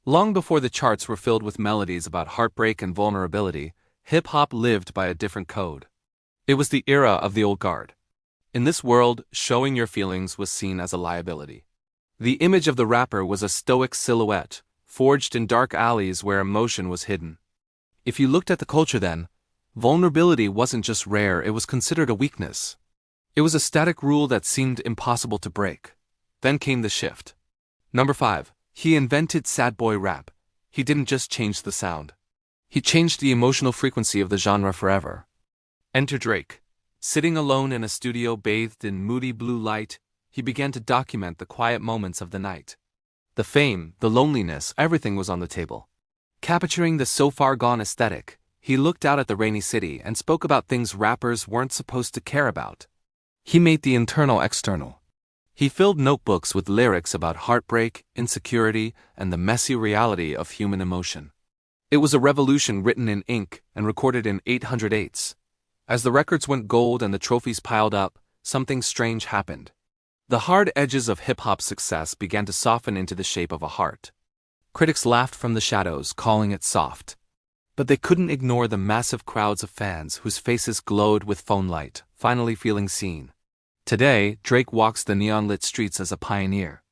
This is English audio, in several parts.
Long before the charts were filled with melodies about heartbreak and vulnerability, hip-hop lived by a different code. It was the era of the old guard. In this world, showing your feelings was seen as a liability. The image of the rapper was a stoic silhouette, forged in dark alleys where emotion was hidden. If you looked at the culture then, vulnerability wasn't just rare, it was considered a weakness. It was a static rule that seemed impossible to break. Then came the shift. Number 5. He invented sadboy rap. He didn't just change the sound. He changed the emotional frequency of the genre forever. Enter Drake. Sitting alone in a studio bathed in moody blue light, he began to document the quiet moments of the night. The fame, the loneliness, everything was on the table. Capturing the so-far-gone aesthetic, he looked out at the rainy city and spoke about things rappers weren't supposed to care about. He made the internal external. He filled notebooks with lyrics about heartbreak, insecurity, and the messy reality of human emotion. It was a revolution written in ink and recorded in 808s. As the records went gold and the trophies piled up, something strange happened. The hard edges of hip-hop's success began to soften into the shape of a heart. Critics laughed from the shadows, calling it soft. But they couldn't ignore the massive crowds of fans whose faces glowed with phone light, finally feeling seen. Today, Drake walks the neon-lit streets as a pioneer.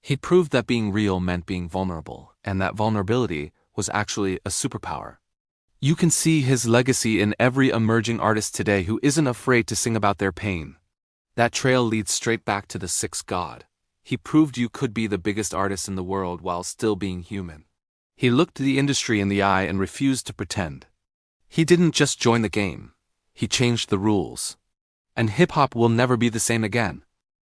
He proved that being real meant being vulnerable, and that vulnerability was actually a superpower. You can see his legacy in every emerging artist today who isn't afraid to sing about their pain. That trail leads straight back to the sixth god. He proved you could be the biggest artist in the world while still being human. He looked the industry in the eye and refused to pretend. He didn't just join the game. He changed the rules. And hip-hop will never be the same again.